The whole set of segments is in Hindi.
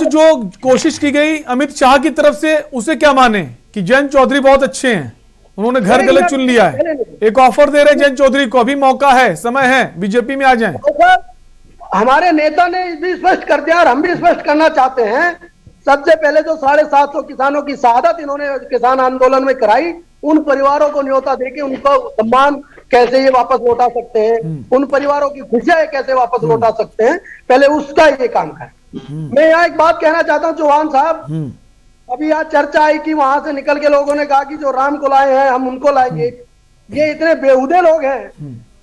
आज जो कोशिश की गई अमित शाह की तरफ से, उसे क्या माने कि जयंत चौधरी बहुत अच्छे हैं, उन्होंने घर गलत चुन लिया है, एक ऑफर दे रहे जयंत चौधरी को, अभी मौका है, समय है, बीजेपी में आ जाएं। हमारे नेता ने भी स्पष्ट कर दिया और हम भी स्पष्ट करना चाहते हैं। सबसे पहले जो 750 किसानों की शहादत इन्होंने किसान आंदोलन में कराई, उन परिवारों को न्योता देके उनको सम्मान कैसे ये वापस लौटा सकते हैं, उन परिवारों की खुशियां कैसे वापस लौटा सकते हैं, पहले उसका ये काम है। मैं यहाँ एक बात कहना चाहता हूँ चौहान साहब, अभी यहाँ चर्चा आई कि वहां से निकल के लोगों ने कहा कि जो राम को लाए हैं हम उनको लाएंगे। ये इतने बेहुदे लोग हैं,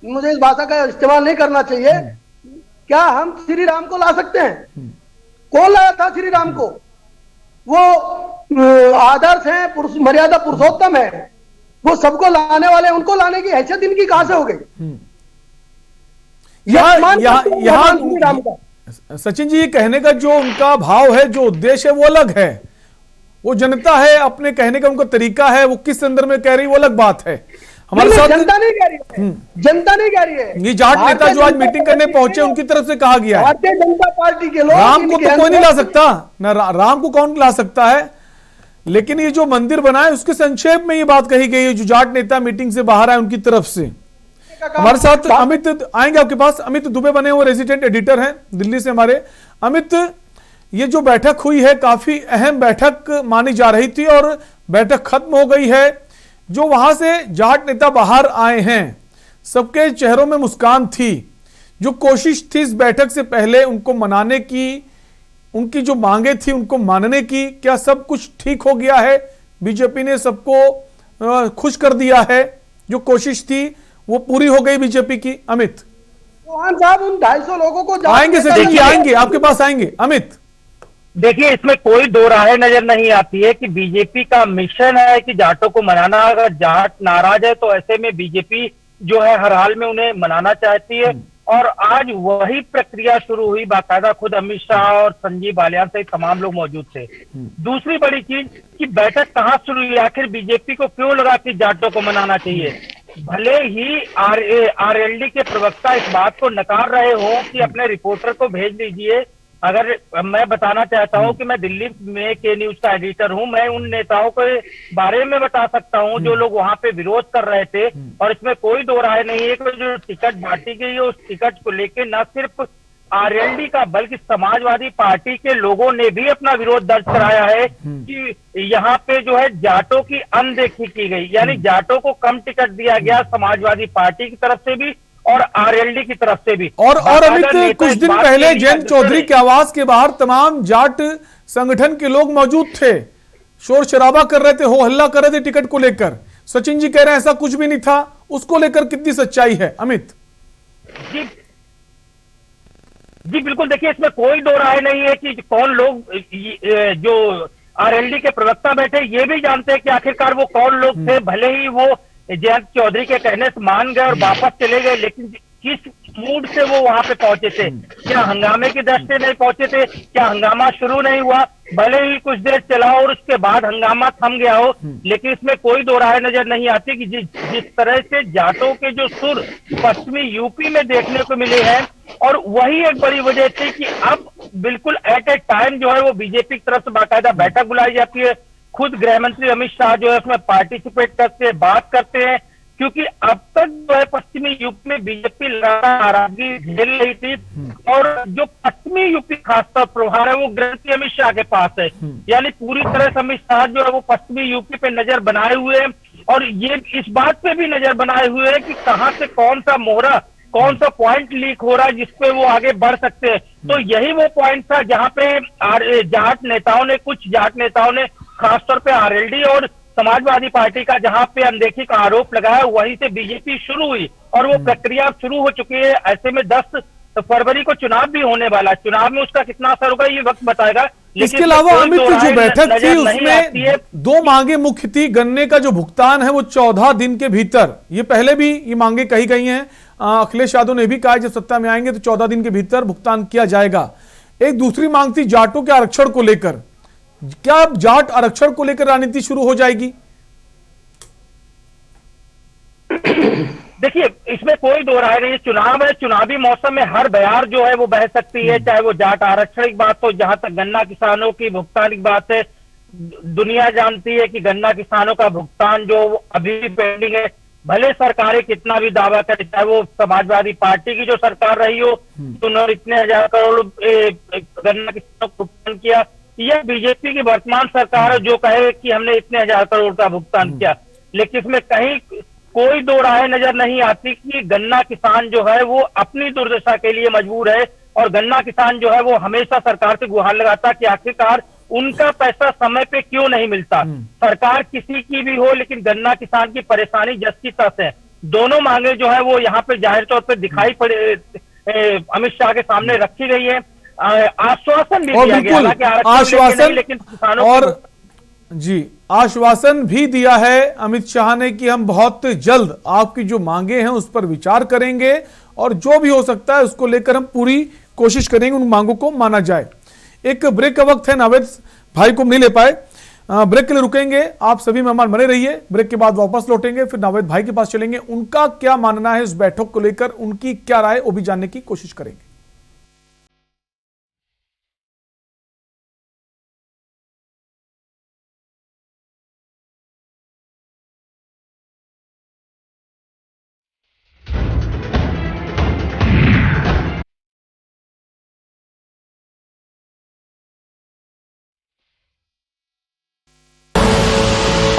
मुझे इस भाषा का इस्तेमाल नहीं करना चाहिए। क्या हम श्री राम को ला सकते हैं? कौन लाया था श्री राम को? वो आदर्श है, मर्यादा पुरुषोत्तम है, वो सबको लाने वाले, उनको लाने की हैसियत इनकी कहां से हो गई? यहाँ सचिन जी, कहने का जो उनका भाव है, जो उद्देश्य है, वो अलग है। वो जनता है, अपने कहने का उनका तरीका है, वो किस संदर्भ में कह रही है वो अलग बात है। हमारे साथ जनता नहीं कह रही है, जनता नहीं कह रही है। ये जाट नेता जो आज मीटिंग करने पहुंचे, उनकी तरफ से कहा गया है भारतीय जनता पार्टी के लोग, राम को तो कोई नहीं ला सकता ना, राम को कौन ला सकता है, लेकिन ये जो मंदिर बना है उसके संक्षेप में ये बात कही गई है, जो जाट नेता मीटिंग से बाहर आए उनकी तरफ से। हमारे साथ अमित आएंगे आपके पास। अमित दुबे बने हुए रेजिडेंट एडिटर हैं दिल्ली से हमारे। अमित, ये जो बैठक हुई है काफी अहम बैठक मानी जा रही थी और बैठक खत्म हो गई है। जो वहां से जाट नेता बाहर आए हैं, सबके चेहरों में मुस्कान थी। जो कोशिश थी इस बैठक से पहले उनको मनाने की, उनकी जो मांगे थी उनको मानने की, क्या सब कुछ ठीक हो गया है? बीजेपी ने सबको खुश कर दिया है? जो कोशिश थी वो पूरी हो गई बीजेपी की? अमित चौहान साहब, उन 250 लोगों को आएंगे सर, देखिए आएंगे आपके पास आएंगे। अमित देखिए, इसमें कोई दो राय नजर नहीं आती है कि बीजेपी का मिशन है कि जाटों को मनाना। अगर जाट नाराज है तो ऐसे में बीजेपी जो है हर हाल में उन्हें मनाना चाहती है, और आज वही प्रक्रिया शुरू हुई। बाकायदा खुद अमित शाह और संजीव बालियान सहित तमाम लोग मौजूद थे। दूसरी बड़ी चीज कि बैठक कहाँ शुरू हुई, आखिर बीजेपी को क्यों लगा कि जाटों को मनाना चाहिए? भले ही आरएलडी के प्रवक्ता इस बात को नकार रहे हो कि अपने रिपोर्टर को भेज दीजिए, अगर मैं बताना चाहता हूं कि मैं दिल्ली में के न्यूज का एडिटर हूं, मैं उन नेताओं के बारे में बता सकता हूं जो लोग वहां पे विरोध कर रहे थे। और इसमें कोई दो राय नहीं है कि जो टिकट बांटी गई है उस टिकट को लेकर न सिर्फ आरएलडी का बल्कि समाजवादी पार्टी के लोगों ने भी अपना विरोध दर्ज कराया है कि यहाँ पे जो है जाटों की अनदेखी की गई, यानी जाटों को कम टिकट दिया गया समाजवादी पार्टी की तरफ से भी और आरएलडी की तरफ से भी। और अमित, कुछ दिन पहले जयंत चौधरी के आवास के बाहर तमाम जाट संगठन के लोग मौजूद थे, शोर शराबा कर रहे थे, हो हल्ला कर रहे थे टिकट को लेकर। सचिन जी कह रहे हैं ऐसा कुछ भी नहीं था, उसको लेकर कितनी सच्चाई है? अमित जी बिल्कुल, देखिए इसमें कोई दो राय नहीं है कि कौन लोग, जो आरएलडी के प्रवक्ता बैठे ये भी जानते हैं कि आखिरकार वो कौन लोग थे। भले ही वो जयंत चौधरी के कहने से मान गए और वापस चले गए, लेकिन किस मूड से वो वहां पे पहुंचे थे? क्या हंगामे की दृष्टि नहीं पहुंचे थे? क्या हंगामा शुरू नहीं हुआ? भले ही कुछ देर चला और उसके बाद हंगामा थम गया हो, लेकिन इसमें कोई दो राय नजर नहीं आती कि जिस तरह से जाटों के जो सुर पश्चिमी यूपी में देखने को मिले हैं, और वही एक बड़ी वजह थी कि अब बिल्कुल एट ए टाइम जो है वो बीजेपी की तरफ से बाकायदा बैठक बुलाई जाती है। खुद गृह मंत्री अमित शाह जो है उसमें पार्टिसिपेट करते हैं, बात करते हैं, क्योंकि अब तक जो है पश्चिमी यूपी में बीजेपी लगातार नाराजगी झेल रही थी, और जो पश्चिमी यूपी खासतौर प्रभार है वो गृह मंत्री अमित शाह के पास है। यानी पूरी तरह से अमित शाह जो है वो पश्चिमी यूपी पे नजर बनाए हुए हैं, और ये इस बात पे भी नजर बनाए हुए हैं कि कहां से कौन सा मोहरा, कौन सा पॉइंट लीक हो रहा है जिसपे वो आगे बढ़ सकते हैं। तो यही वो पॉइंट था जहां पे जाट नेताओं ने, कुछ जाट नेताओं ने खासतौर पे आरएलडी और समाजवादी पार्टी का जहां पे अनदेखी का आरोप लगाया, वहीं से बीजेपी शुरू हुई और वो प्रक्रिया शुरू हो चुकी है। ऐसे में 10 फरवरी को चुनाव भी होने वाला है, चुनाव में उसका कितना असर होगा ये वक्त बताएगा। इसके अलावा अमित, जो बैठक थी उसमें 2 मांगे मुख्य थी। गन्ने का जो भुगतान है वो 14 दिन के भीतर, ये पहले भी ये मांगे कही गई हैं, अखिलेश यादव ने भी कहा जब सत्ता में आएंगे तो 14 दिन के भीतर भुगतान किया जाएगा। एक दूसरी मांग थी जाटों के आरक्षण को लेकर। क्या अब जाट आरक्षण को लेकर राजनीति शुरू हो जाएगी? देखिए इसमें कोई दो राय नहीं है, चुनाव है, चुनावी मौसम में हर बयार जो है वो बह सकती है, चाहे वो जाट आरक्षण की बात हो, जहां तक गन्ना किसानों की भुगतान की बात है, दुनिया जानती है कि गन्ना किसानों का भुगतान जो अभी भी पेंडिंग है, भले सरकारें कितना भी दावा करे, चाहे वो समाजवादी पार्टी की जो सरकार रही हो, तो उन्होंने इतने 1000 करोड़ गन्ना किसानों को भुगतान किया, या बीजेपी की वर्तमान सरकार है जो कहे कि हमने इतने 1000 करोड़ का भुगतान किया, लेकिन इसमें कहीं कोई दो राय नजर नहीं आती कि गन्ना किसान जो है वो अपनी दुर्दशा के लिए मजबूर है, और गन्ना किसान जो है वो हमेशा सरकार से गुहार लगाता कि आखिरकार उनका पैसा समय पे क्यों नहीं मिलता। सरकार किसी की भी हो, लेकिन गन्ना किसान की परेशानी जस की तस है। दोनों मांगे जो है वो यहाँ पे जाहिर तौर पे दिखाई पड़े, अमित शाह के सामने रखी गई है। आश्वासन भी दिया गया, हालांकि आश्वासन, लेकिन किसानों और जी आश्वासन भी दिया है अमित शाह ने कि हम बहुत जल्द आपकी जो मांगे हैं उस पर विचार करेंगे, और जो भी हो सकता है उसको लेकर हम पूरी कोशिश करेंगे उन मांगों को माना जाए। एक ब्रेक का वक्त है, नावेद भाई को नहीं ले पाए, ब्रेक के लिए रुकेंगे। आप सभी मेहमान बने रहिए, ब्रेक के बाद वापस लौटेंगे, फिर नावेद भाई के पास चलेंगे, उनका क्या मानना है इस बैठक को लेकर, उनकी क्या राय वो भी जानने की कोशिश करेंगे।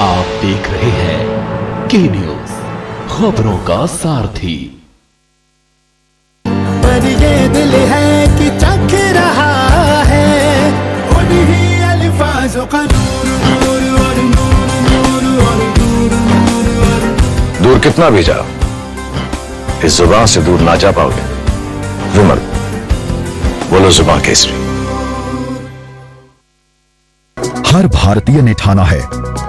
आप देख रहे हैं के न्यूज, खबरों का सारथी। पर ये दिल है कि चख रहा है उन्हीं अल्फाजों का नूर नूर और नूर नूर और नूर नूर और दूर कितना भी जाओ, इस जुबान से दूर ना जा पाओगे। विमल, बोलो जुबान केसरी। हर भारतीय ने ठाना है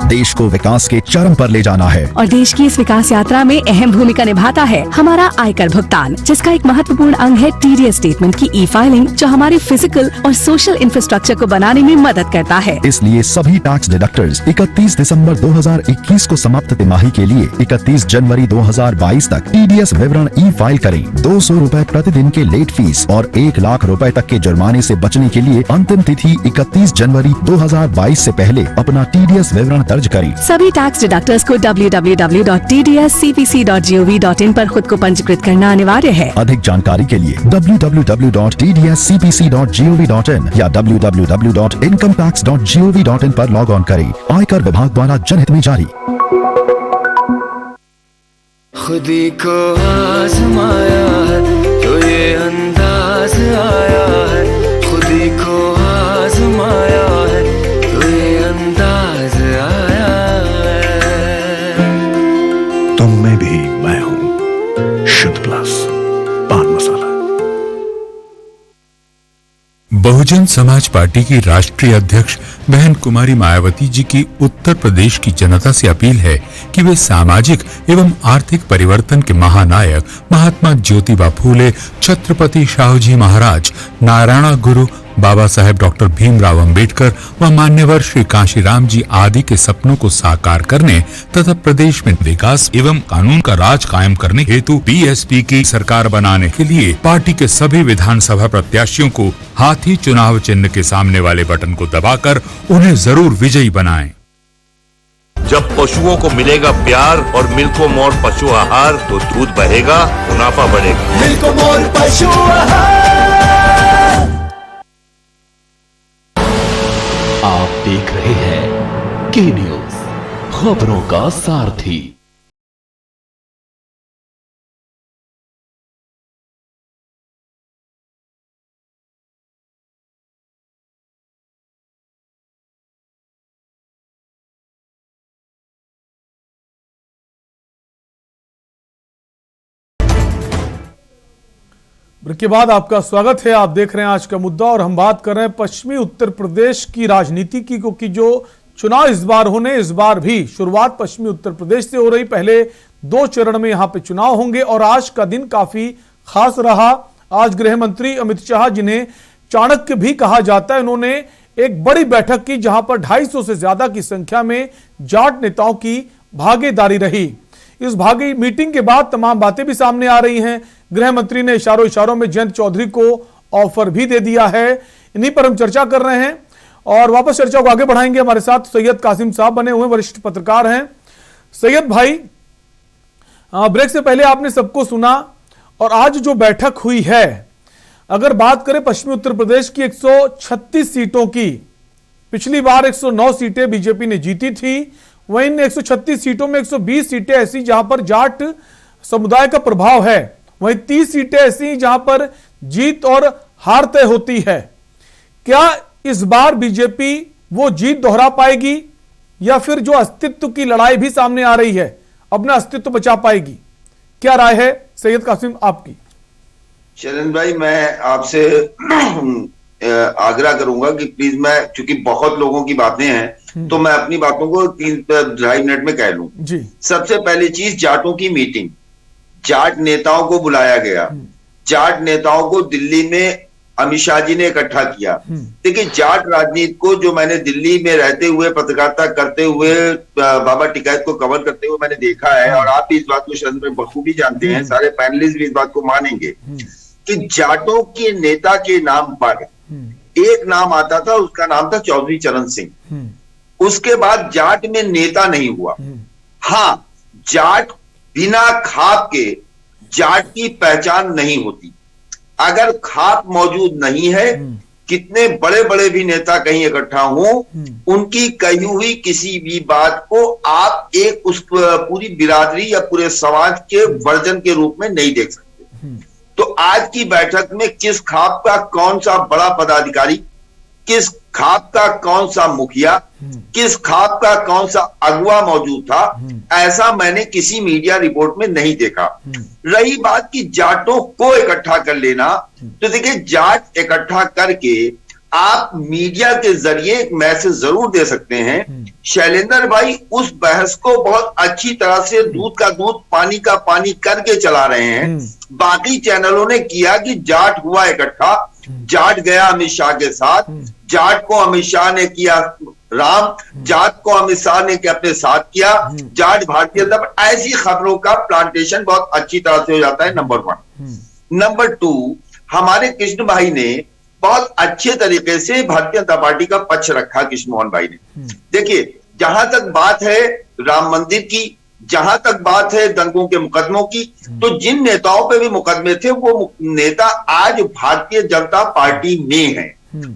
देश को विकास के चरम पर ले जाना है, और देश की इस विकास यात्रा में अहम भूमिका निभाता है हमारा आयकर भुगतान, जिसका एक महत्वपूर्ण अंग है टीडीएस स्टेटमेंट की ई फाइलिंग, जो हमारे फिजिकल और सोशल इंफ्रास्ट्रक्चर को बनाने में मदद करता है। इसलिए सभी टैक्स डिडक्टर्स 31 दिसंबर 2021 को समाप्त तिमाही के लिए 31 जनवरी 2022 तक टीडीएस विवरण ई फाइल करें। 200 रूपए प्रतिदिन के लेट फीस और 1 लाख रुपए तक के जुर्माने से बचने के लिए अंतिम तिथि 31 जनवरी 2022 से पहले अपना टीडीएस विवरण दर्ज करें। सभी टैक्स डिडक्टर्स को www.tdscpc.gov.in पर खुद को पंजीकृत करना अनिवार्य है। अधिक जानकारी के लिए www.tdscpc.gov.in या www.incometax.gov.in पर लॉग ऑन करें। आयकर विभाग द्वारा जनहित में जारी। खुदी को आजमाया है तो ये अंदाज आया है, खुदी को आजमाया है तो ये अंदाज आया है। तुम में भी मैं हूं, शुद्ध प्लस पान मसाला। बहुजन समाज पार्टी की राष्ट्रीय अध्यक्ष बहन कुमारी मायावती जी की उत्तर प्रदेश की जनता से अपील है कि वे सामाजिक एवं आर्थिक परिवर्तन के महानायक महात्मा ज्योतिबा फूले, छत्रपति शाहूजी महाराज, नारायण गुरु बाबा साहेब डॉक्टर भीमराव अंबेडकर व मान्यवर श्री कांशीराम जी आदि के सपनों को साकार करने तथा प्रदेश में विकास एवं कानून का राज कायम करने हेतु बीएसपी की सरकार बनाने के लिए पार्टी के सभी विधानसभा प्रत्याशियों को हाथी चुनाव चिन्ह के सामने वाले बटन को दबाकर उन्हें जरूर विजयी बनाएं। जब पशुओं को मिलेगा प्यार और मिल्को मोर पशु आहार तो दूध बहेगा, मुनाफा बढ़ेगा। मिल्को मोर पशु आहार। आप देख रहे हैं के न्यूज, खबरों का सारथी। ब्रेक के बाद आपका स्वागत है। आप देख रहे हैं आज का मुद्दा, और हम बात कर रहे हैं पश्चिमी उत्तर प्रदेश की राजनीति की, क्योंकि जो चुनाव इस बार होने, इस बार भी शुरुआत पश्चिमी उत्तर प्रदेश से हो रही। पहले 2 चरण में यहां पे चुनाव होंगे, और आज का दिन काफी खास रहा। आज गृह मंत्री अमित शाह, जिन्हें चाणक्य भी कहा जाता है, उन्होंने एक बड़ी बैठक की जहां पर 250 से ज्यादा की संख्या में जाट नेताओं की भागीदारी रही। इस भागी मीटिंग के बाद तमाम बातें भी सामने आ रही हैं। गृह मंत्री ने इशारों में जयंत चौधरी को ऑफर भी दे दिया है। इन्हीं पर हम चर्चा कर रहे हैं और वापस चर्चा को आगे बढ़ाएंगे। हमारे साथ सैयद कासिम साहब बने हुए वरिष्ठ पत्रकार हैं। सैयद भाई, ब्रेक से पहले आपने सबको सुना और आज जो बैठक हुई है, अगर बात करें पश्चिमी उत्तर प्रदेश की 136 सीटों की, पिछली बार 109 सीटें बीजेपी ने जीती थी, वहीं इन 136 सीटों में 120 सीटें ऐसी जहां पर जाट समुदाय का प्रभाव है, वहीं 30 सीटें ऐसी जहां पर जीत और हार तय होती है। क्या इस बार बीजेपी वो जीत दोहरा पाएगी या फिर जो अस्तित्व की लड़ाई भी सामने आ रही है अपना अस्तित्व बचा पाएगी? क्या राय है सैयद कासिम आपकी? शरण भाई, मैं आपसे आग्रह करूंगा कि प्लीज, मैं चूंकि बहुत लोगों की बातें हैं तो मैं अपनी बातों को 3-2.5 मिनट में कह लूं जी। सबसे पहली चीज, जाटों की मीटिंग, जाट नेताओं को बुलाया गया, जाट नेताओं को दिल्ली में अमित शाह जी ने इकट्ठा किया। देखिए, जाट राजनीति को जो मैंने दिल्ली में रहते हुए, पत्रकारिता करते हुए, बाबा टिकैत को कवर करते हुए मैंने देखा है, और आप भी इस बात को शरण में बखूबी जानते हैं, सारे पैनलिस्ट भी इस बात को मानेंगे कि जाटों के नेता के नाम पर एक नाम आता था, उसका नाम था चौधरी चरण सिंह। उसके बाद जाट में नेता नहीं हुआ। हाँ, जाट बिना खाप के जाट की पहचान नहीं होती। अगर खाप मौजूद नहीं है, कितने बड़े बड़े भी नेता कहीं इकट्ठा हों, उनकी कही हुई किसी भी बात को आप एक उस पूरी बिरादरी या पूरे समाज के वर्जन के रूप में नहीं देख सकते। तो आज की बैठक में किस खाप का कौन सा बड़ा पदाधिकारी, किस खाप का कौन सा मुखिया, किस खाप का कौन सा अगुवा मौजूद था, ऐसा मैंने किसी मीडिया रिपोर्ट में नहीं देखा। रही बात की जाटों को इकट्ठा कर लेना, तो देखिए, जाट इकट्ठा करके आप मीडिया के जरिए एक मैसेज जरूर दे सकते हैं। शैलेंद्र भाई उस बहस को बहुत अच्छी तरह से दूध का दूध पानी का पानी करके चला रहे हैं। बाकी चैनलों ने किया कि जाट हुआ इकट्ठा, जाट गया अमित शाह के साथ, जाट को अमित शाह ने किया राम, जाट को अमित शाह ने अपने साथ किया, जाट भारतीय जनता, ऐसी खबरों का प्लांटेशन बहुत अच्छी तरह से हो जाता है। नंबर 1। नंबर 2, हमारे कृष्ण भाई ने बहुत अच्छे तरीके से भारतीय जनता पार्टी का पक्ष रखा। कृष्ण मोहन भाई ने, देखिए, जहां तक बात है राम मंदिर की, जहां तक बात है दंगों के मुकदमों की, तो जिन नेताओं पे भी मुकदमे थे वो नेता आज भारतीय जनता पार्टी में हैं।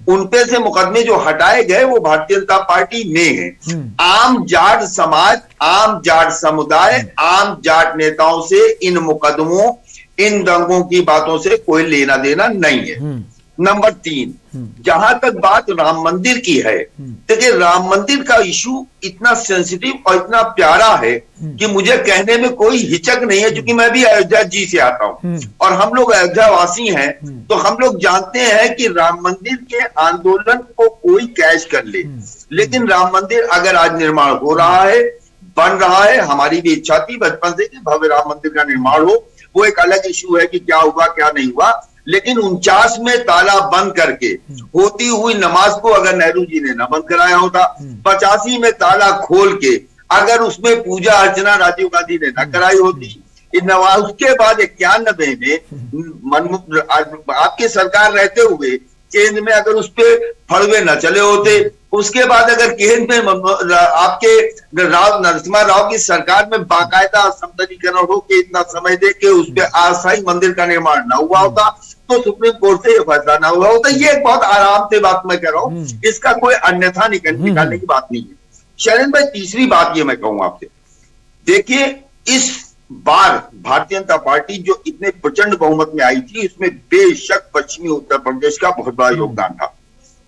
उनपे से मुकदमे जो हटाए गए वो भारतीय जनता पार्टी में हैं। आम जाट समाज, आम जाट समुदाय, आम जाट नेताओं से इन मुकदमों, इन दंगों की बातों से कोई लेना देना नहीं है। नंबर 3, जहां तक बात राम मंदिर की है, देखिए, राम मंदिर का इशू इतना सेंसिटिव और इतना प्यारा है कि मुझे कहने में कोई हिचक नहीं है, क्योंकि मैं भी अयोध्या जी से आता हूं और हम लोग अयोध्या वासी हैं, तो हम लोग जानते हैं कि राम मंदिर के आंदोलन को कोई कैच कर ले, लेकिन राम मंदिर अगर आज निर्माण हो रहा है, बन रहा है, हमारी भी इच्छा थी बचपन से कि भव्य राम मंदिर का निर्माण हो। वो एक अलग इशू है कि क्या हुआ क्या नहीं हुआ, लेकिन 49 में ताला बंद करके होती हुई नमाज को अगर नेहरू जी ने न बंद कराया होता, 85 में ताला खोल के अगर उसमें पूजा अर्चना राजीव गांधी ने न कराई होती, उसके बाद 91 में आपकी सरकार रहते हुए केंद्र में अगर उस पे फड़वे न चले होते, उसके बाद अगर केंद्र में आपके नरसिम्हा राव की सरकार में बाकायदा समतलीकरण हो के इतना समय दे के उस पर अस्थायी मंदिर का निर्माण न हुआ होता, तो सुप्रीम कोर्ट से यह फैसला ना हुआ होता। ये एक बहुत आराम से बात मैं कह रहा हूं, इसका कोई अन्यथा निकालने की बात नहीं है। शरण भाई, तीसरी बात ये मैं कहूंगा आपसे, देखिए, इस बार भारतीय जनता पार्टी जो इतने प्रचंड बहुमत में आई थी, इसमें बेशक पश्चिमी उत्तर प्रदेश का बहुत बड़ा योगदान था।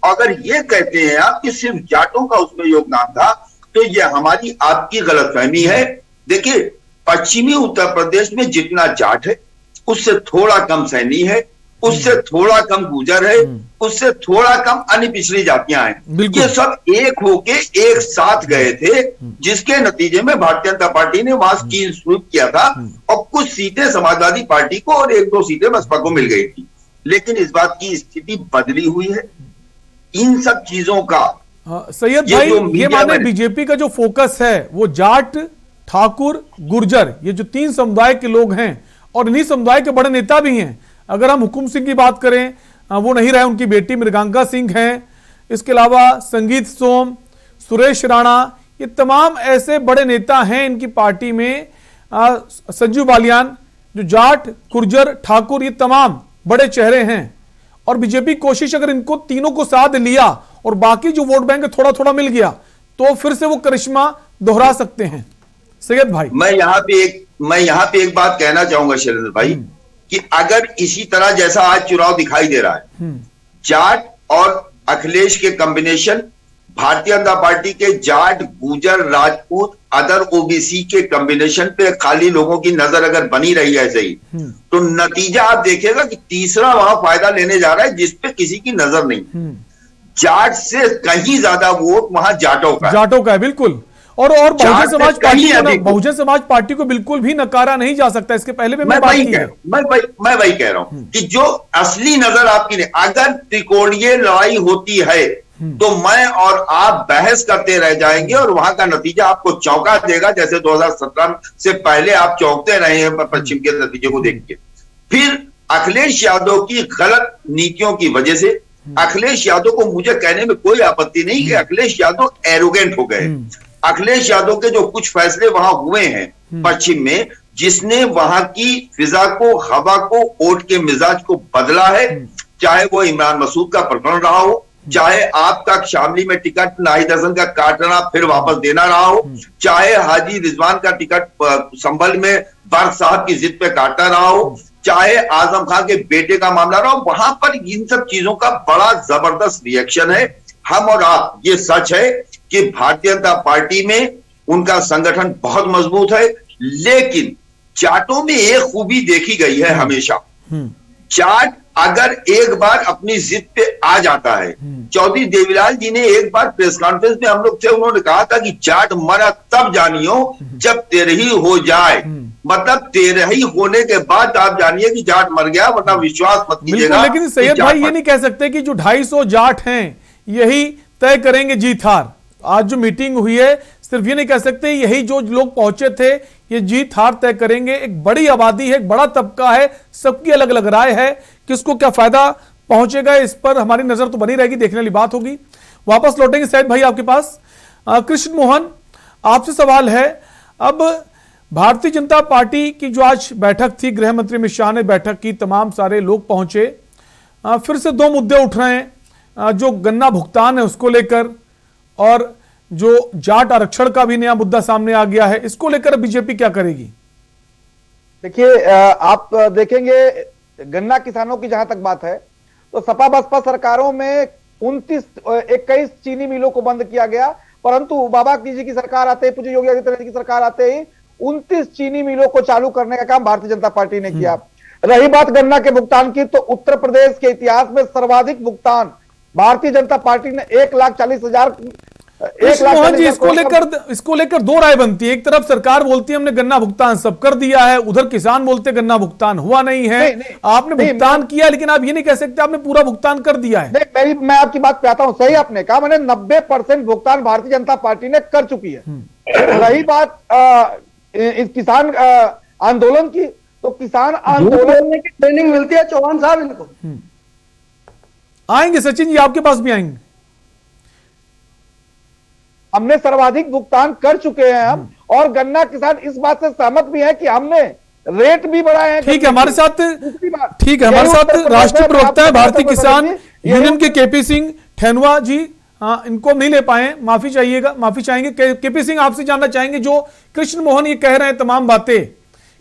अगर ये कहते हैं आप कि सिर्फ जाटों का उसमें योगदान था, तो ये हमारी आपकी गलतफहमी है। देखिए, पश्चिमी उत्तर प्रदेश में जितना जाट है उससे थोड़ा कम सैनी है, उससे थोड़ा कम गुजर है, उससे थोड़ा कम अन्य पिछड़ी जातियां हैं। ये सब एक होके एक साथ गए थे, जिसके नतीजे में भारतीय जनता पार्टी ने वहां क्लीन स्वीप किया था और कुछ सीटें समाजवादी पार्टी को और 1-2 सीटें बसपा को मिल गई थी। लेकिन इस बात की स्थिति बदली हुई है। इन सब चीजों का सैयद भाई, ये माने बीजेपी का जो फोकस है वो जाट ठाकुर, गुर्जर, ये जो 3 समुदाय के लोग हैं और इन्हीं समुदाय के बड़े नेता भी हैं। अगर हम हुकुम सिंह की बात करें, वो नहीं रहे, उनकी बेटी मृगांका सिंह हैं। इसके अलावा संगीत सोम, सुरेश राणा, ये तमाम ऐसे बड़े नेता हैं इनकी पार्टी में। संजू बालियान, जो जाट, गुर्जर, ठाकुर, ये तमाम बड़े चेहरे हैं। और बीजेपी कोशिश अगर इनको तीनों को साथ लिया और बाकी जो वोट बैंक थोड़ा थोड़ा मिल गया तो फिर से वो करिश्मा दोहरा सकते हैं। सैयद भाई, मैं यहाँ पे एक बात कहना चाहूंगा शैलेंद्र भाई, कि अगर इसी तरह जैसा आज चुनाव दिखाई दे रहा है, जाट और अखिलेश के कॉम्बिनेशन, भारतीय जनता पार्टी के जाट, गुजर, राजपूत, अदर ओबीसी के कॉम्बिनेशन पे खाली लोगों की नजर अगर बनी रही है ऐसे ही, तो नतीजा आप देखिएगा कि तीसरा वहां फायदा लेने जा रहा है जिसपे किसी की नजर नहीं। जाट से कहीं ज्यादा वोट वहां जाटों का है, बिल्कुल। और बहुजन समाज पार्टी को बिल्कुल भी नकारा नहीं जा सकता। इसके पहले भी मैं वही कह रहा हूं कि जो असली नजर आपकी नहीं, अगर त्रिकोणीय लड़ाई होती है तो मैं और आप बहस करते रह जाएंगे और वहां का नतीजा आपको चौंका देगा, जैसे 2017 से पहले आप चौंकते रहे हैं पश्चिम के नतीजे को देख के। फिर अखिलेश यादव की गलत नीतियों की वजह से, अखिलेश यादव को मुझे कहने में कोई आपत्ति नहीं कि अखिलेश यादव एरोगेंट हो गए। अखिलेश यादव के जो कुछ फैसले वहां हुए हैं पश्चिम में, जिसने वहां की फिजा को, हवा को, वोट के मिजाज को बदला है, चाहे वो इमरान मसूद का प्रकरण रहा हो, चाहे आपका शामली में टिकट नाहिद हसन का काटना फिर वापस देना रहा हो, चाहे हाजी रिजवान का टिकट संभल में बर्क साहब की जिद पे काटना रहा हो, चाहे आजम खान के बेटे का मामला रहा हो, वहां पर इन सब चीजों का बड़ा जबरदस्त रिएक्शन है। हम और आप, ये सच है कि भारतीय जनता पार्टी में उनका संगठन बहुत मजबूत है, लेकिन जाटों में एक खूबी देखी गई है हमेशा। जाट अगर एक बार अपनी जिद पे आ जाता है, चौधरी देवीलाल जी ने एक बार प्रेस कॉन्फ्रेंस में हम लोग थे, उन्होंने कहा था कि जाट मरा तब जानियो जब तेरही हो जाए। मतलब तेरही होने के बाद आप जानिए कि जाट मर गया, वरना विश्वास मत कीजिएगा। लेकिन सैयद भाई ये नहीं कह सकते कि जो 250 जाट हैं यही तय करेंगे जीत हार। आज जो मीटिंग हुई है, सिर्फ ये नहीं कह सकते यही जो लोग पहुंचे थे ये जीत हार तय करेंगे। एक बड़ी आबादी है, एक बड़ा तबका है, सबकी अलग अलग राय है, किसको क्या फायदा पहुंचेगा इस पर हमारी नजर तो बनी रहेगी, देखने वाली बात होगी। वापस लौटेंगे सैयद भाई आपके पास। कृष्ण मोहन, आपसे सवाल है, अब भारतीय जनता पार्टी की जो आज बैठक थी, गृह मंत्री अमित शाह ने बैठक की, तमाम सारे लोग पहुंचे, फिर से 2 मुद्दे उठ रहे हैं, जो गन्ना भुगतान है उसको लेकर और जो जाट आरक्षण का भी नया मुद्दा सामने आ गया है, इसको लेकर बीजेपी क्या करेगी? देखिए, आप देखेंगे गन्ना किसानों की जहां तक बात है तो सपा बसपा सरकारों में 21 चीनी मिलों को बंद किया गया, परंतु बाबा जी की सरकार आते ही, पूज्य योगी आदित्यनाथ की सरकार आते ही 29 चीनी मिलों को चालू करने का काम भारतीय जनता पार्टी ने किया। रही बात गन्ना के भुगतान की, तो उत्तर प्रदेश के इतिहास में सर्वाधिक भुगतान भारतीय जनता पार्टी ने 1,40,000 मोहन जी, इसको लेकर 2 राय बनती है। एक तरफ सरकार बोलती है हमने गन्ना भुगतान सब कर दिया है, उधर किसान बोलते गन्ना भुगतान हुआ नहीं है। आपने भुगतान किया, लेकिन आप ये नहीं कह सकते आपने पूरा भुगतान कर दिया है। मैं आपकी बात पे आता हूं, सही आपने कहा, मैंने 90% भुगतान भारतीय जनता पार्टी ने कर चुकी है। रही बात इस किसान आंदोलन की, तो किसान आंदोलन की ट्रेनिंग मिलती है चौहान साहब इनको। आएंगे सचिन जी, आपके पास भी आएंगे। हमने सर्वाधिक भुगतान कर चुके हैं हम, और गन्ना किसान इस बात से सहमत भी है कि हमने रेट भी बढ़ाए हैं। ठीक है, हमारे साथ राष्ट्रीय प्रवक्ता है भारतीय किसान यूनियन के केपी सिंह ठेनुआ जी, हाँ, इनको नहीं ले पाए, माफी चाहेंगे। केपी सिंह, आपसे जानना चाहेंगे, जो कृष्ण मोहन ये कह रहे हैं तमाम बातें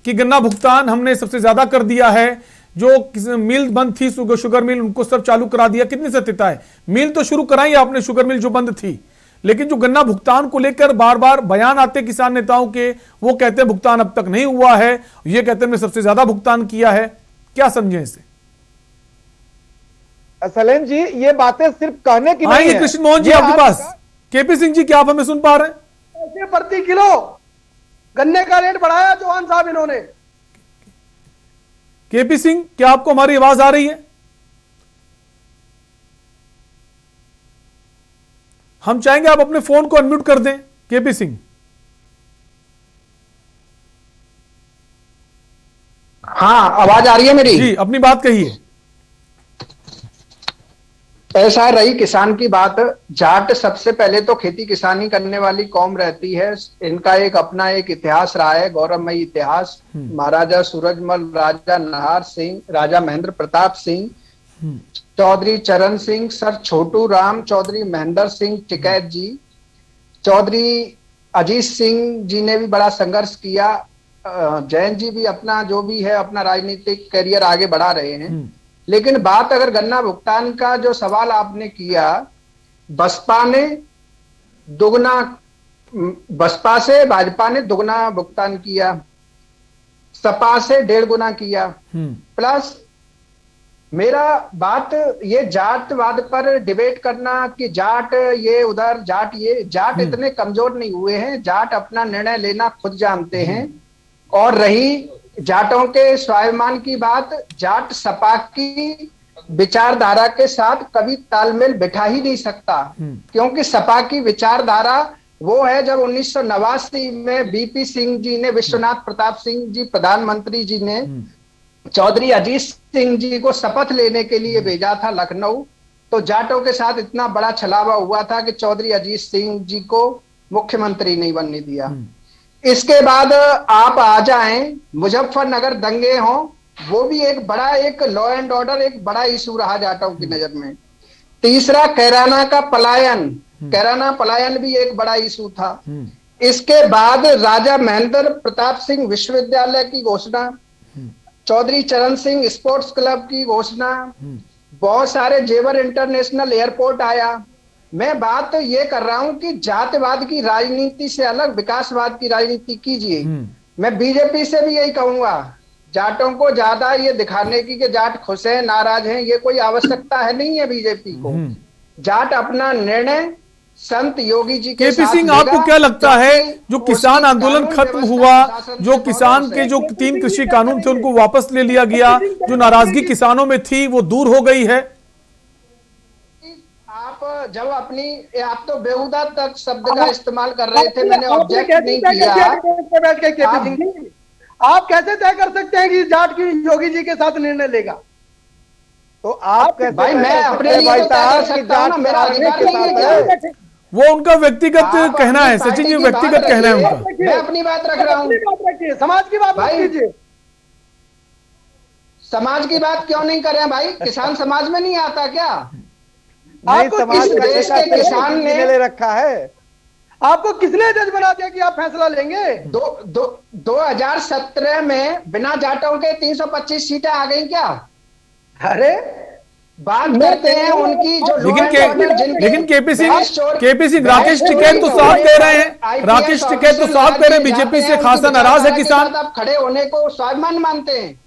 कि गन्ना भुगतान हमने सबसे ज्यादा कर दिया है, जो मिल बंद थी, शुगर मिल, उनको सब चालू करा दिया, कितनी सत्यता है? मिल तो शुरू कराई आपने, शुगर मिल जो बंद थी, लेकिन जो गन्ना भुगतान को लेकर बार बार बयान आते किसान नेताओं के, वो कहते हैं भुगतान अब तक नहीं हुआ है, ये कहते हैं हमने सबसे ज्यादा भुगतान किया है। क्या समझे इसे? सलेन जी, ये बातें सिर्फ कहने की नहीं है। कृष्ण मोहन जी आपके पास, केपी सिंह जी, क्या आप हमें सुन पा रहे हैं? पैसे प्रति किलो गन्ने का रेट बढ़ाया चौहान साहब इन्होंने। केपी सिंह, क्या आपको हमारी आवाज आ रही है? हम चाहेंगे आप अपने फोन को अनम्यूट कर दें। केपी सिंह, हाँ, आवाज आ रही है मेरी? जी, अपनी बात कहिए। ऐसा रही किसान की बात, जाट सबसे पहले तो खेती किसानी करने वाली कौम रहती है। इनका एक अपना एक इतिहास रहा है, गौरवमयी इतिहास। महाराजा सूरजमल, राजा नाहर सिंह, राजा महेंद्र प्रताप सिंह, चौधरी चरण सिंह, सर छोटू राम, चौधरी महेंद्र सिंह टिकैत जी, चौधरी अजीत सिंह जी ने भी बड़ा संघर्ष किया। जैन जी भी अपना जो भी है अपना राजनीतिक करियर आगे बढ़ा रहे हैं। लेकिन बात अगर गन्ना भुगतान का जो सवाल आपने किया, बसपा से भाजपा ने दुगना भुगतान किया, सपा से 1.5 गुना किया। प्लस मेरा बात ये जाटवाद पर डिबेट करना कि जाट ये उधर, जाट ये, जाट इतने कमजोर नहीं हुए हैं। जाट अपना निर्णय लेना खुद जानते हैं। और रही जाटों के स्वाभिमान की बात, जाट सपा की विचारधारा के साथ कभी तालमेल बिठा ही नहीं सकता, क्योंकि सपा की विचारधारा वो है जब 1989 में बीपी सिंह जी ने, विश्वनाथ प्रताप सिंह जी प्रधानमंत्री जी ने चौधरी अजीत सिंह जी को शपथ लेने के लिए भेजा था लखनऊ, तो जाटों के साथ इतना बड़ा छलावा हुआ था कि चौधरी अजीत सिंह जी को मुख्यमंत्री नहीं बनने दिया। इसके बाद आप आ जाएं, मुजफ्फरनगर दंगे हों, वो भी एक बड़ा, एक लॉ एंड ऑर्डर एक बड़ा इशू रहा जाटों की नजर में। तीसरा कैराना का पलायन, कैराना पलायन भी एक बड़ा इशू था। इसके बाद राजा महेंद्र प्रताप सिंह विश्वविद्यालय की घोषणा, चौधरी चरण सिंह स्पोर्ट्स क्लब की घोषणा, बहुत सारे जेवर इंटरनेशनल एयरपोर्ट आया। मैं बात ये कर रहा हूं कि जातिवाद की राजनीति से अलग विकासवाद की राजनीति कीजिए। मैं बीजेपी से भी यही कहूंगा, जाटों को ज्यादा ये दिखाने की कि जाट खुश हैं, नाराज हैं, ये कोई आवश्यकता है नहीं है बीजेपी को। जाट अपना निर्णय संत योगी जी के साथ सिंह, आपको क्या लगता है जो किसान आंदोलन खत्म हुआ, जो किसान के जो 3 कृषि कानून थे उनको वापस ले लिया गया, जो नाराजगी किसानों में थी वो दूर हो गई है? आप जब अपनी, आप तो बेहुदा तक शब्द का इस्तेमाल कर रहे थे, मैंने ऑब्जेक्ट नहीं किया। आप कैसे तय कर सकते हैं कि जाट की योगी जी के साथ निर्णय लेगा? तो आप कैसे, भाई मैं अपने लिए तो तय कर सकता हूं ना, मेरा अधिकार नहीं है। वो उनका व्यक्तिगत कहना है सचिन जी, व्यक्तिगत कहना है उनका। मैं अपनी बात रख रहा हूँ, समाज की बात कीजिए। समाज की बात क्यों नहीं करें भाई? किसान समाज में नहीं आता क्या? आपको इस देश के किसान ने ले रखा है, आपको किसने जज बना दिया कि आप फैसला लेंगे? 2017 में बिना जाटों के 325 सीटें आ गई क्या? अरे बात करते हैं उनकी जो, लेकिन केपी सिंह राकेश टिकैत तो साफ कह रहे हैं, राकेश टिकैत तो साफ कह रहे हैं बीजेपी से खासा नाराज है किसान। आप खड़े होने को स्वाभिमान मानते हैं।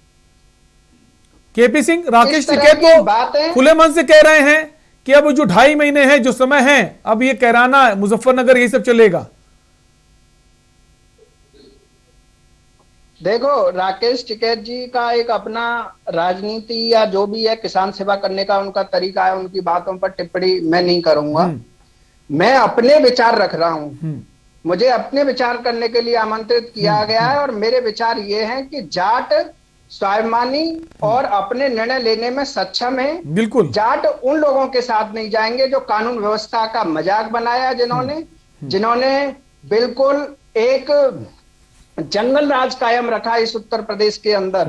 केपी सिंह राकेश टिकैत तो खुले मन से कह रहे हैं कि अब जो 2.5 महीने हैं, जो समय है, अब ये कैराना, मुजफ्फरनगर, ये सब चलेगा। देखो, राकेश टिकैत जी का एक अपना राजनीति या जो भी है किसान सेवा करने का उनका तरीका है, उनकी बातों पर टिप्पणी मैं नहीं करूंगा। मैं अपने विचार रख रहा हूं, मुझे अपने विचार करने के लिए आमंत्रित किया गया है और मेरे विचार ये हैं कि जाट स्वाभिमानी और अपने निर्णय लेने में सक्षम है। बिल्कुल, जाट उन लोगों के साथ नहीं जाएंगे जो कानून व्यवस्था का मजाक बनाया, जिन्होंने बिल्कुल एक जंगल राज कायम रखा इस उत्तर प्रदेश के अंदर।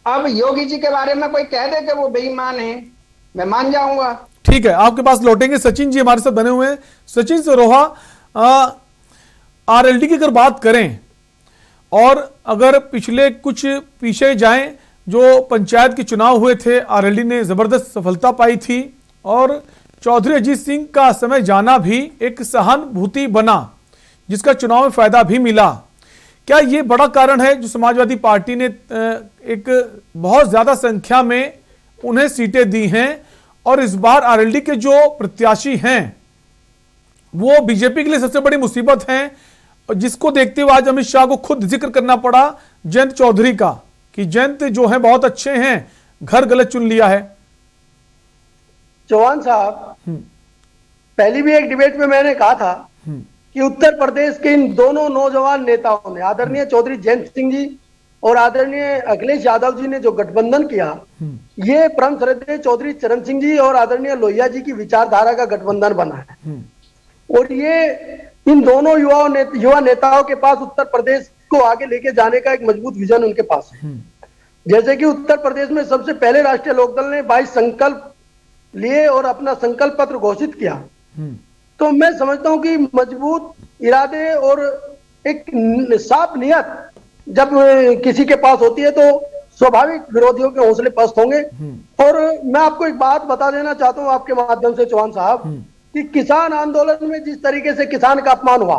अब योगी जी के बारे में कोई कह दे कि वो बेईमान है, मैं मान जाऊंगा। ठीक है, आपके पास लौटेंगे। सचिन जी हमारे साथ बने हुए हैं। सचिन सरोहा, आरएलडी की अगर बात करें और अगर पिछले कुछ पीछे जाएं, जो पंचायत के चुनाव हुए थे, आरएलडी ने जबरदस्त सफलता पाई थी और चौधरी अजीत सिंह का समय जाना भी एक सहानुभूति बना, जिसका चुनाव में फायदा भी मिला। क्या ये बड़ा कारण है जो समाजवादी पार्टी ने एक बहुत ज्यादा संख्या में उन्हें सीटें दी हैं और इस बार आरएलडी के जो प्रत्याशी हैं वो बीजेपी के लिए सबसे बड़ी मुसीबत हैं, और जिसको देखते हुए आज अमित शाह को खुद जिक्र करना पड़ा जयंत चौधरी का कि जयंत जो है बहुत अच्छे हैं, घर गलत चुन लिया है? चौहान साहब, पहली भी एक डिबेट में मैंने कहा था कि उत्तर प्रदेश के इन दोनों नौजवान नेताओं ने, आदरणीय चौधरी जयंत सिंह जी और आदरणीय अखिलेश यादव जी ने जो गठबंधन किया, ये परम श्रद्धेय चौधरी चरण सिंह जी और आदरणीय लोहिया जी की विचारधारा का गठबंधन बना है। और ये इन दोनों युवा नेताओं के पास उत्तर प्रदेश को आगे लेके जाने का एक मजबूत विजन उनके पास है। जैसे कि उत्तर प्रदेश में सबसे पहले राष्ट्रीय लोकदल ने 22 संकल्प लिए और अपना संकल्प पत्र घोषित किया। तो मैं समझता हूं कि मजबूत इरादे और एक साफ नियत जब किसी के पास होती है तो स्वाभाविक विरोधियों के हौसले पस्त होंगे। और मैं आपको एक बात बता देना चाहता हूं आपके माध्यम से चौहान साहब, कि किसान आंदोलन में जिस तरीके से किसान का अपमान हुआ,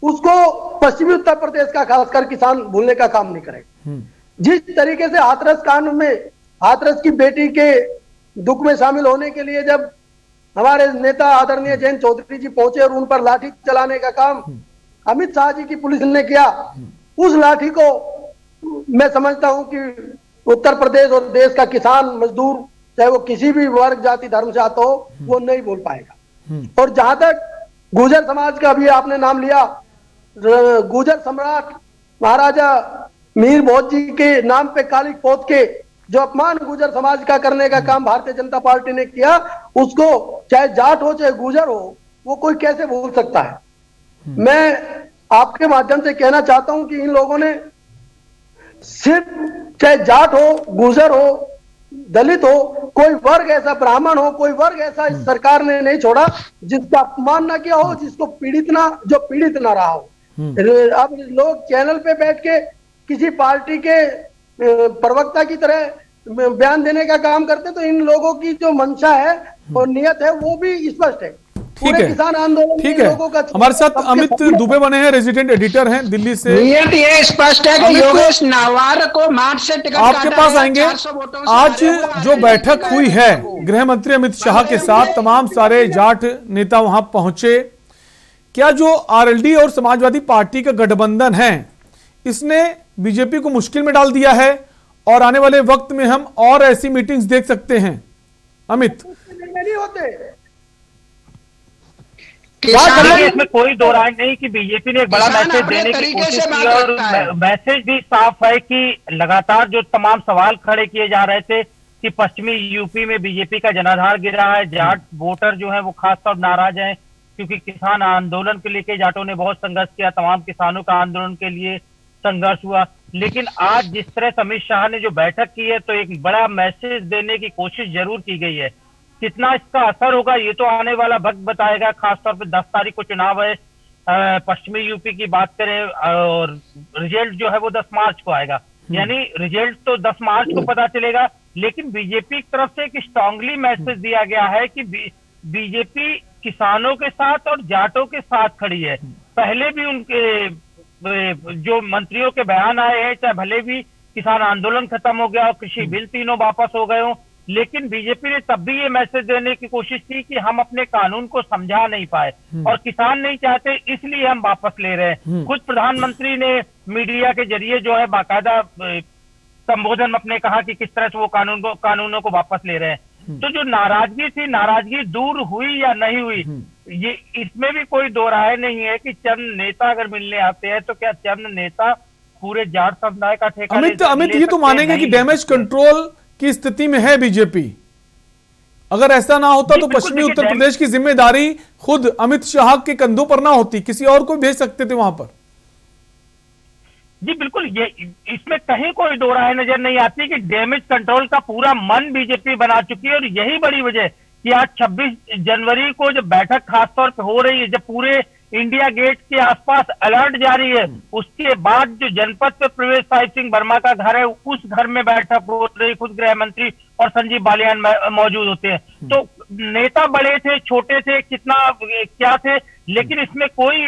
उसको पश्चिमी उत्तर प्रदेश का खासकर किसान भूलने का काम नहीं करेगा। जिस तरीके से हाथरस कांड में हाथरस की बेटी के दुख में शामिल होने के लिए जब हमारे नेता आदरणीय जयंत चौधरी जी पहुंचे और उन पर लाठी चलाने का काम अमित शाह जी की पुलिस ने किया, उस लाठी को मैं समझता हूं कि उत्तर प्रदेश और देश का किसान मजदूर, चाहे वो किसी भी वर्ग जाति धर्म से आता हो, वो नहीं बोल पाएगा। और जहां तक गुर्जर समाज का भी आपने नाम लिया, गुर्जर सम्राट महाराजा मीर भोज जी के नाम पे काली पोत के जो अपमान गुर्जर समाज का करने का काम भारतीय जनता पार्टी ने किया, उसको चाहे जाट हो चाहे गुर्जर हो, वो कोई कैसे भूल सकता है। मैं आपके माध्यम से कहना चाहता हूं कि इन लोगों ने सिर्फ चाहे जाट हो, गुर्जर हो, दलित हो, कोई वर्ग ऐसा, ब्राह्मण हो, कोई वर्ग ऐसा इस सरकार ने नहीं छोड़ा जिसका अपमान ना किया हो, जिसको जो पीड़ित ना रहा हो। अब लोग चैनल पे बैठ के किसी पार्टी के प्रवक्ता की तरह बयान देने का काम करते, तो इन लोगों की जो मंशा है और नियत है वो भी स्पष्ट है। ठीक है, किसान आंदोलन ठीक है। हमारे साथ अमित दुबे बने हैं, रेजिडेंट एडिटर हैं दिल्ली से। नियत ये स्पष्ट है कि योगेश नावार को मार्च से टिकट आपके पास आएंगे। आज जो बैठक हुई है गृह मंत्री अमित शाह के साथ, तमाम सारे जाट नेता वहां पहुंचे, क्या जो आरएलडी और समाजवादी पार्टी का गठबंधन है इसने बीजेपी को मुश्किल में डाल दिया है और आने वाले वक्त में हम और ऐसी मीटिंग्स देख सकते हैं? अमित, नहीं होते इसमें कोई दो राय नहीं कि बीजेपी ने एक बड़ा मैसेज देने की कोशिश की और मैसेज भी साफ है कि लगातार जो तमाम सवाल खड़े किए जा रहे थे कि पश्चिमी यूपी में बीजेपी का जनाधार गिरा है, जाट वोटर जो है वो खासतौर नाराज हैं क्योंकि किसान आंदोलन के लेके जाटों ने बहुत संघर्ष किया, तमाम किसानों का आंदोलन के लिए संघर्ष हुआ। लेकिन आज जिस तरह से अमित शाह ने जो बैठक की है तो एक बड़ा मैसेज देने की कोशिश जरूर की गई है। कितना इसका असर होगा ये तो आने वाला वक्त बताएगा। खासतौर पे 10 तारीख को चुनाव है, पश्चिमी यूपी की बात करें और रिजल्ट जो है वो 10 मार्च को आएगा, यानी रिजल्ट तो 10 मार्च को पता चलेगा। लेकिन बीजेपी की तरफ से एक स्ट्रांगली मैसेज दिया गया है कि बीजेपी किसानों के साथ और जाटों के साथ खड़ी है। पहले भी उनके जो मंत्रियों के बयान आए हैं, चाहे भले भी किसान आंदोलन खत्म हो गया और कृषि बिल तीनों वापस हो गए हो, लेकिन बीजेपी ने तब भी ये मैसेज देने की कोशिश की कि हम अपने कानून को समझा नहीं पाए और किसान नहीं चाहते इसलिए हम वापस ले रहे हैं। खुद प्रधानमंत्री ने मीडिया के जरिए जो है बाकायदा संबोधन अपने कहा कि किस तरह से वो कानूनों को वापस ले रहे हैं। तो जो नाराजगी थी, नाराजगी दूर हुई या नहीं हुई, ये इसमें भी कोई दो राय नहीं है कि चंद नेता अगर मिलने आते हैं तो क्या चंद नेता पूरे जाट समुदाय का ठेका अमित ये तो मानेंगे कि डैमेज कंट्रोल की स्थिति में है बीजेपी। अगर ऐसा ना होता तो पश्चिमी उत्तर प्रदेश की जिम्मेदारी खुद अमित शाह के कंधों पर ना होती, किसी और को भेज सकते थे वहां पर। जी बिल्कुल, ये इसमें कहीं कोई दो राय नजर नहीं आती कि डैमेज कंट्रोल का पूरा मन बीजेपी बना चुकी है। और यही बड़ी वजह कि आज 26 जनवरी को जब बैठक खासतौर पे हो रही है, जब पूरे इंडिया गेट के आसपास अलर्ट जारी है, उसके बाद जो जनपद पे प्रवेश साहिब सिंह वर्मा का घर है, उस घर में बैठक हो रही, खुद गृह मंत्री और संजीव बालियान मौजूद होते हैं। तो नेता बड़े थे, छोटे थे, कितना क्या थे, लेकिन इसमें कोई,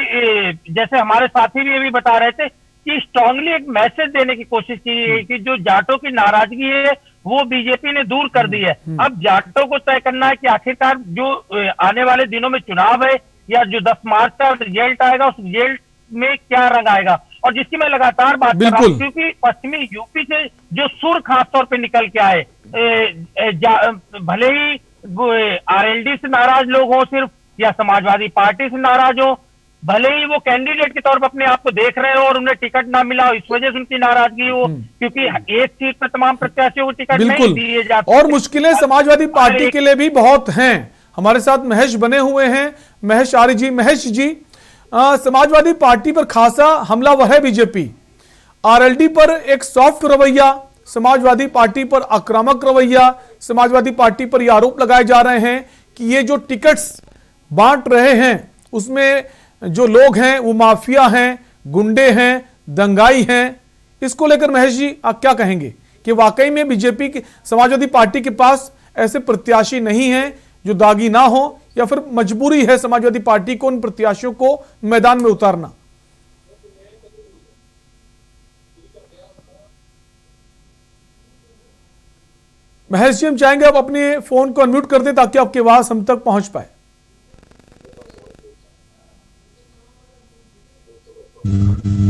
जैसे हमारे साथी भी ये भी बता रहे थे कि स्ट्रांगली एक मैसेज देने की कोशिश की है कि जो जाटों की नाराजगी है वो बीजेपी ने दूर कर दी है। अब जाटों को तय करना है कि आखिरकार जो आने वाले दिनों में चुनाव है या जो 10 मार्च का रिजल्ट आएगा उस रिजल्ट में क्या रंग आएगा। और जिसकी मैं लगातार बात कर रहा हूं क्योंकि पश्चिमी यूपी से जो सुर खासतौर पे निकल के आए, भले ही आरएलडी से नाराज लोग हो सिर्फ या समाजवादी पार्टी से नाराज हो, भले ही वो कैंडिडेट के तौर पर अपने आप को देख रहे हो और उन्हें टिकट ना मिला हो, इस वजह से उनकी नाराजगी हो, क्योंकि एक सीट पर तमाम प्रत्याशियों को टिकट नहीं दिए जाते। और मुश्किलें समाजवादी पार्टी के लिए भी बहुत हैं। हमारे साथ महेश बने हुए हैं, महेश आर्य जी। महेश जी, समाजवादी पार्टी पर खासा हमलावर है बीजेपी, आरएलडी पर एक सॉफ्ट रवैया, समाजवादी पार्टी पर आक्रामक रवैया, समाजवादी पार्टी पर यह आरोप लगाए जा रहे हैं कि ये जो टिकट्स बांट रहे हैं उसमें जो लोग हैं वो माफिया हैं, गुंडे हैं, दंगाई हैं। इसको लेकर महेश जी आप क्या कहेंगे कि वाकई में बीजेपी की, समाजवादी पार्टी के पास ऐसे प्रत्याशी नहीं है जो दागी ना हो, या फिर मजबूरी है समाजवादी पार्टी को उन प्रत्याशियों को मैदान में उतारना? महेश जी, हम चाहेंगे आप अपने फोन को अनम्यूट कर दें ताकि आपकी आवाज हम तक पहुंच पाए।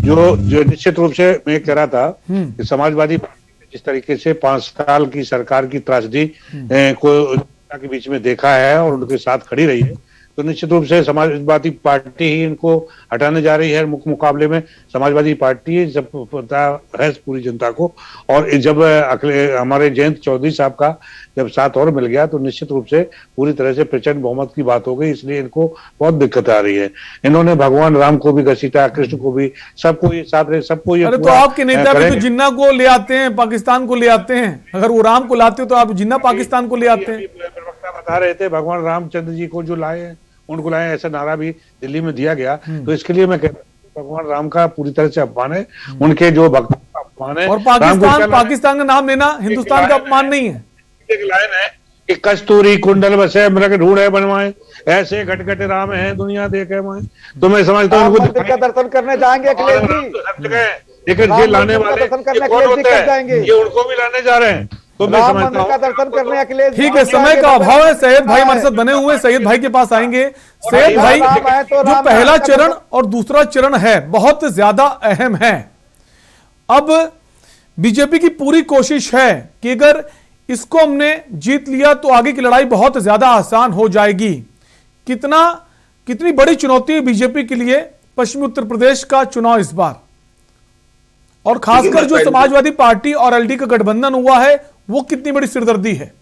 जो निश्चित रूप से मैं कह रहा था कि समाजवादी पार्टी जिस तरीके से 5 साल की सरकार की त्रासदी को के बीच में देखा है और उनके साथ खड़ी रही है, तो निश्चित रूप से समाजवादी पार्टी ही इनको हटाने जा रही है। मुकाबले में समाजवादी पार्टी जब पता है पूरी जनता को, और जब हमारे जयंत चौधरी साहब का जब साथ और मिल गया तो निश्चित रूप से पूरी तरह से प्रचंड बहुमत की बात हो गई, इसलिए इनको बहुत दिक्कत आ रही है। इन्होंने भगवान राम को भी घसीटा, कृष्ण को भी, सबको ये साथ रहे, सबको ये। अरे तो आपके नेता भी तो जिन्ना को ले आते हैं, पाकिस्तान को ले आते हैं। अगर वो राम को लाते हो तो आप जिन्ना पाकिस्तान को ले आते हैं। प्रवक्ता बता रहे थे भगवान रामचंद्र जी को जो लाए उनको लाए, ऐसा नारा भी दिल्ली में दिया गया। तो इसके लिए मैं कहता हूं भगवान राम का पूरी तरह से अपमान है, उनके जो भक्तों का अपमान है। और पाकिस्तान का नाम लेना हिंदुस्तान का अपमान नहीं है। एक लाइन है कि कस्तूरी कुंडल बसे मृग ढूंढे बनवाए, ऐसे घटघट राम है दुनिया देखे माए। तो मैं समझता हूँ उनको का दर्शन करने जाएंगे अखिलेश जी, लेकिन ये लाने वाले कौन होते हैं? ये उनको भी लाने जा रहे हैं। तो मैं समझता हूँ दर्शन करने अखिलेश। ठीक है, समय का अभाव है। सैयद भाई हमारे साथ बने हुए, सैयद भाई के पास आएंगे। सैयद भाई, जो पहला चरण और दूसरा चरण है बहुत ज्यादा अहम है। अब बीजेपी की पूरी कोशिश है कि अगर इसको हमने जीत लिया तो आगे की लड़ाई बहुत ज्यादा आसान हो जाएगी। कितनी बड़ी चुनौती है बीजेपी के लिए पश्चिमी उत्तर प्रदेश का चुनाव इस बार, और खासकर जो समाजवादी पार्टी और एलडी का गठबंधन हुआ है वो कितनी बड़ी सिरदर्दी है?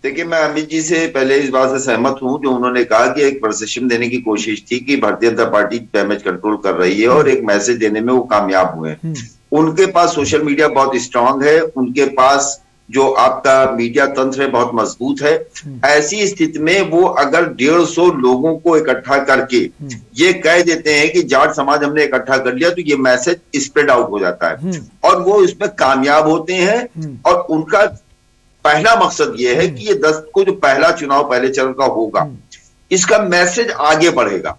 देखिए, मैं अमित जी से पहले इस बात से सहमत हूं जो उन्होंने कहा कि एक परसेप्शन देने की कोशिश थी कि Bharatiya Janata party damage control कर रही है और एक मैसेज देने में वो कामयाब हुए। उनके पास सोशल मीडिया बहुत स्ट्रांग है, उनके पास जो आपका मीडिया तंत्र है बहुत मजबूत है। ऐसी स्थिति में वो अगर 150 लोगों को इकट्ठा करके ये कह देते हैं कि जाट समाज हमने इकट्ठा कर लिया, तो ये मैसेज स्प्रेड आउट हो जाता है और वो इसमें कामयाब होते हैं। और उनका पहला मकसद ये है कि ये 10 को जो पहला चुनाव पहले चरण का होगा इसका मैसेज आगे बढ़ेगा,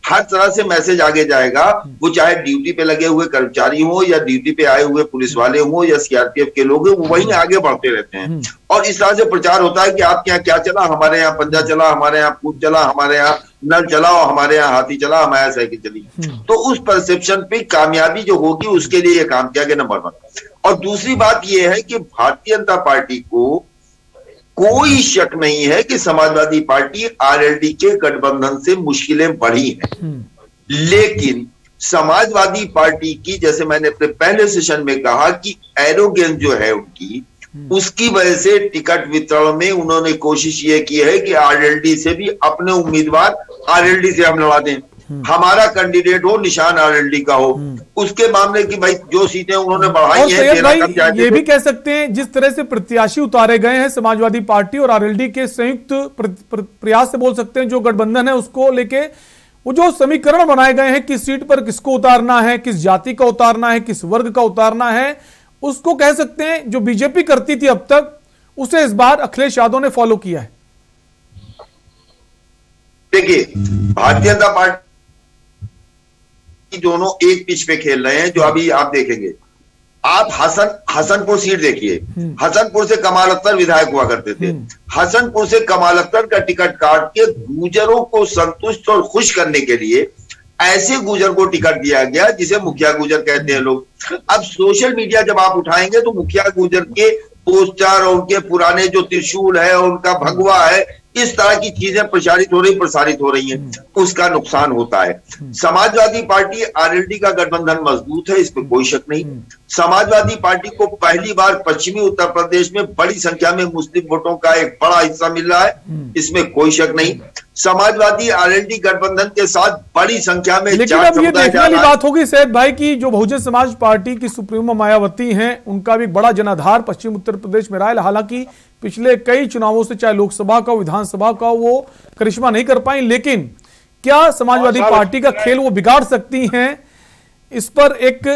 हर तरह से मैसेज आगे जाएगा। वो चाहे ड्यूटी पे लगे हुए कर्मचारी हो या ड्यूटी पे आए हुए पुलिस वाले हो या सीआरपीएफ के लोग हैं, वो वहीं आगे बढ़ते रहते हैं। और इस तरह से प्रचार होता है कि आपके यहाँ क्या चला, हमारे यहाँ पंजा चला, हमारे यहाँ कूद चला, हमारे यहाँ नल चला और हमारे यहाँ हाथी चला, हमारे यहाँ साइकिल चली। तो उस परसेप्शन पे कामयाबी जो होगी उसके लिए ये काम किया गया, नंबर 1। और दूसरी बात ये है कि भारतीय जनता पार्टी को कोई शक नहीं है कि समाजवादी पार्टी आरएलडी के गठबंधन से मुश्किलें बढ़ी हैं, लेकिन समाजवादी पार्टी की, जैसे मैंने अपने पहले सेशन में कहा कि एरोगेंस जो है उनकी, उसकी वजह से टिकट वितरण में उन्होंने कोशिश ये की है कि आरएलडी से भी अपने उम्मीदवार आरएलडी से हम लड़ा दें, हमारा कैंडिडेट हो निशान आरएलडी का हो। उसके मामले की भाई जो सीटें उन्होंने बढ़ाई हैं, ये भी कह सकते हैं जिस तरह से प्रत्याशी उतारे गए हैं समाजवादी पार्टी और आरएलडी के संयुक्त प्रयास से बोल सकते हैं, जो गठबंधन है उसको लेके वो जो समीकरण बनाए गए हैं, किस सीट पर किसको उतारना है, किस जाति का उतारना है, किस वर्ग का उतारना है, उसको कह सकते हैं जो बीजेपी करती थी अब तक उसे इस बार अखिलेश यादव ने फॉलो किया है। देखिए, भारतीय जनता पार्टी दोनों एक पिच पे खेल रहे हैं। जो अभी आप देखेंगे, आप हसनपुर सीट देखिए, हसनपुर से कमाल अख्तर विधायक हुआ करते थे। हसनपुर से कमाल अख्तर का टिकट काट के गुजरों को संतुष्ट और खुश करने के लिए ऐसे गुजर को टिकट दिया गया जिसे मुखिया गुजर कहते हैं लोग। अब सोशल मीडिया जब आप उठाएंगे तो मुखिया गुजर के पोस्टर और उनके पुराने जो त्रिशूल है, उनका भगवा है, इस तरह की चीजें प्रसारित हो रही हैं, उसका नुकसान होता है। समाजवादी पार्टी आरएलडी का गठबंधन मजबूत है, इसमें कोई शक नहीं। समाजवादी पार्टी को पहली बार पश्चिमी उत्तर प्रदेश में बड़ी संख्या में मुस्लिम वोटों का एक बड़ा हिस्सा मिल रहा है, इसमें कोई शक नहीं। समाजवादी आरएलडी गठबंधन के साथ बड़ी संख्या में, लेकिन अब ये देखने वाली बात होगी सैयद भाई की जो बहुजन समाज पार्टी की सुप्रीमो मायावती हैं, उनका भी बड़ा जनाधार पश्चिम उत्तर प्रदेश में रहा है। हालांकि पिछले कई चुनावों से, चाहे लोकसभा का, विधानसभा का, वो करिश्मा नहीं कर पाई, लेकिन क्या समाजवादी पार्टी का खेल वो बिगाड़ सकती हैं, इस पर एक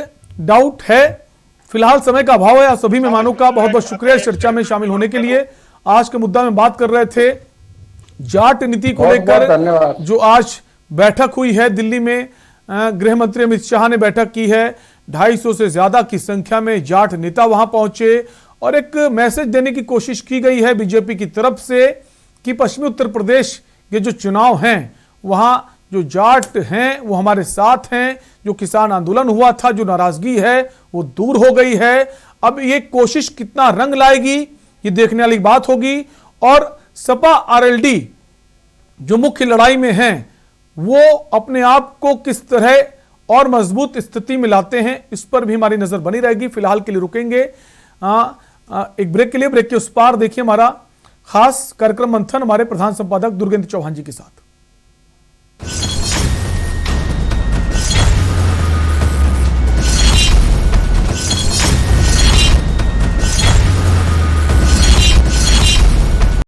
डाउट है। फिलहाल समय का अभाव है। आप सभी मेहमानों का बहुत बहुत शुक्रिया इस चर्चा में शामिल होने के लिए। आज के मुद्दा में बात कर रहे थे जाट नीति को लेकर जो आज बैठक हुई है दिल्ली में। गृह मंत्री अमित शाह ने बैठक की है। 250 से ज्यादा की संख्या में जाट नेता वहां पहुंचे और एक मैसेज देने की कोशिश की गई है बीजेपी की तरफ से कि पश्चिमी उत्तर प्रदेश के जो चुनाव हैं वहां जो जाट हैं वो हमारे साथ हैं। जो किसान आंदोलन हुआ था, जो नाराजगी है वो दूर हो गई है। अब ये कोशिश कितना रंग लाएगी ये देखने वाली बात होगी। और सपा आरएलडी जो मुख्य लड़ाई में हैं वो अपने आप को किस तरह और मजबूत स्थिति में लाते हैं, इस पर भी हमारी नजर बनी रहेगी। फिलहाल के लिए रुकेंगे एक ब्रेक के लिए। ब्रेक के उस पार देखिए हमारा खास कार्यक्रम मंथन हमारे प्रधान संपादक दुर्गेंद्र चौहान जी के साथ।